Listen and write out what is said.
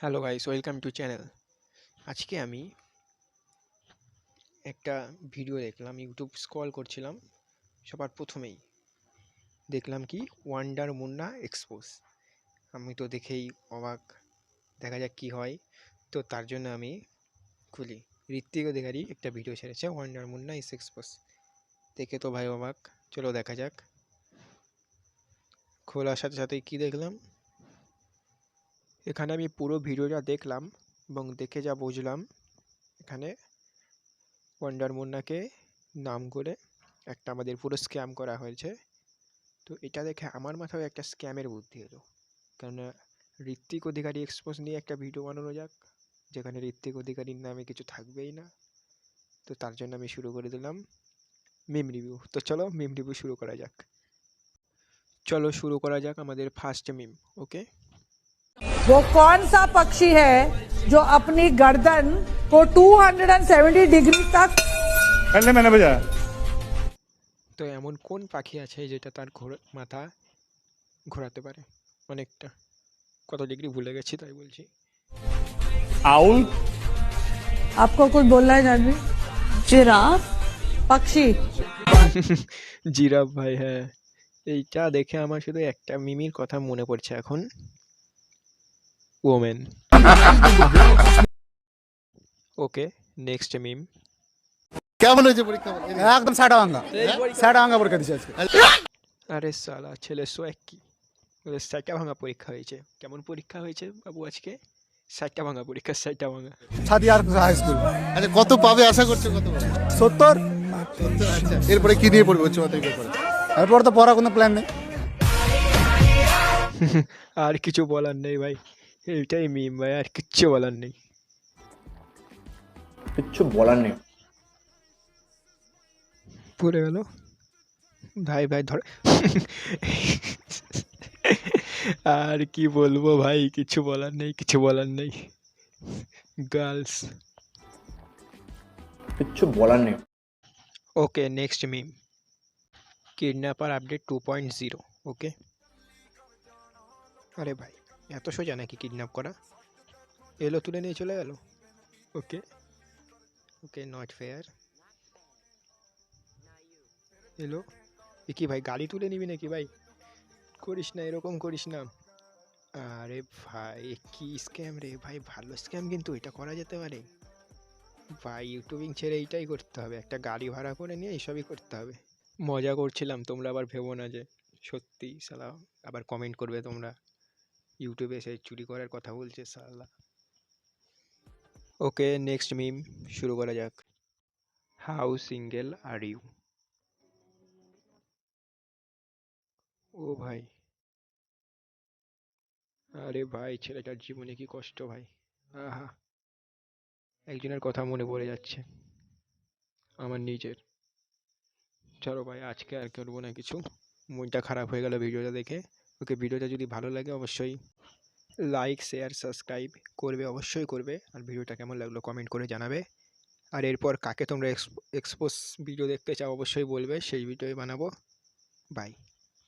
Hello guys, welcome to channel. আজকে আমি একটা ভিডিও দেখলাম, ইউটিউব স্ক্রল করছিলাম, সবার প্রথমেই দেখলাম কি ওয়ান্ডার মুন্না এক্সপোজ। আমি তো দেখেই অবাক, দেখা যাক কি হয়। তো তার জন্য আমি খুলি, ঋত্বিক অধিকারী একটা ভিডিও ছেড়েছে ওয়ান্ডার মুন্না ইস এক্সপোজ, দেখে তো ভাই অবাক। চলো দেখা যাক। খোলার সাথে সাথেই কি দেখলাম, এখানে আমি পুরো ভিডিওটা দেখলাম এবং দেখে যা বুঝলাম, এখানে ওয়ান্ডার মুন্নাকে নাম করে একটা আমাদের পুরো স্ক্যাম করা হয়েছে। তো এটা দেখে আমার মাথায় একটা স্ক্যামের বুদ্ধি এলো, কেননা ঋত্বিক অধিকারী এক্সপোজ নিয়ে একটা ভিডিও বানানো যাক, যেখানে ঋত্বিক অধিকারীর নামে কিছু থাকবেই না। তো তার জন্য আমি শুরু করে দিলাম মিম রিভিউ। তো চলো মিম রিভিউ শুরু করা যাক। চলো শুরু করা যাক আমাদের ফার্স্ট মিম। ওকে, वो कौन सा पक्षी है जो अपनी गर्दन को 270 डिग्री तक मैंने बजाया। তো এমন কোন পাখি আছে যেটা তার মাথা ঘোরাতে পারে অনেকটা? কত ডিগ্রি ভুলে গেছি তাই বলছি। आउल। आपको कुछ बोलना है जानवी? जिराफ पक्षी। জিরাফ ভাই, হ্যাঁ। এইটা দেখে আমার শুধু একটা মিমির কথা মনে পড়ছে এখন, ওমেন। ওকে, নেক্সট মিম। কেমন হয়েছে পরীক্ষা? একদম সাটা ভাঙা পরীক্ষা দিচ্ছে আজকে। আরে সালা ছেলে সোয়াক কি, সাইটা ভাঙা পরীক্ষা হয়েছে? কেমন পরীক্ষা হয়েছে বাবু আজকে? সাইটা ভাঙা পরীক্ষা, সাইটা ভাঙা। ছাদিয়ার হাই স্কুল। আচ্ছা, কত পাবে আশা করছো? কত পাবে? 70। আচ্ছা, এরপরে কি নিয়ে পড়বে উচ্চ মাধ্যমিকের পরে? এরপর তো পড়ার কোনো প্ল্যান নেই। আর কিছু বলার নেই ভাই, এইটাই মিম ভাই, আর কিচ্ছু বলার নেই। কিচ্ছু বলার নেই। পড়ে গেল ভাই, ভাই ধর। আর কি বলবো ভাই, কিছু বলার নেই, কিছু বলার নেই। গার্লস। কিচ্ছু বলার নেই। Okay, next meme. Kidnapper update 2.0। Okay, আরে ভাই এত সোজা নাকি কিডন্যাপ করা? এলো, তুলে নিয়ে চলে গেল। ওকে ওকে, নট ফেয়ার। এলো, এ কি ভাই, গাড়ি তুলে নিবি নাকি ভাই? করিস না, এরকম করিস না। আরে ভাই কি স্ক্যাম রে ভাই, ভালো স্ক্যাম কিন্তু, এটা করা যেতে পারে ভাই। ইউটিউবিং ছেড়ে এইটাই করতে হবে, একটা গাড়ি ভাড়া করে নিয়ে এইসবই করতে হবে। মজা করছিলাম, তোমরা আবার ভেবো না যে সত্যি। সালা আবার কমেন্ট করবে তোমরা, ইউটিউবে এসে চুরি করার কথা বলছে সালা। ওকে, নেক্সট মিম শুরু করা যাক। How single are you? ও ভাই, আরে ভাই ছেলেটার জীবনে কি কষ্ট ভাই। আহা, একজনের কথা মনে পড়ে যাচ্ছে, আমার নিজের। চলো ভাই আজকে আর করবো না কিছু, মনটা খারাপ হয়ে গেল ভিডিওটা দেখে। ওকে, ভিডিওটা যদি ভালো লাগে অবশ্যই লাইক শেয়ার সাবস্ক্রাইব করবে, অবশ্যই করবে। আর ভিডিওটা কেমন লাগলো কমেন্ট করে জানাবে। আর এরপর কাকে তোমরা এক্সপোজ ভিডিও দেখতে চাও অবশ্যই বলবে, সেই ভিডিওই বানাবো। বাই।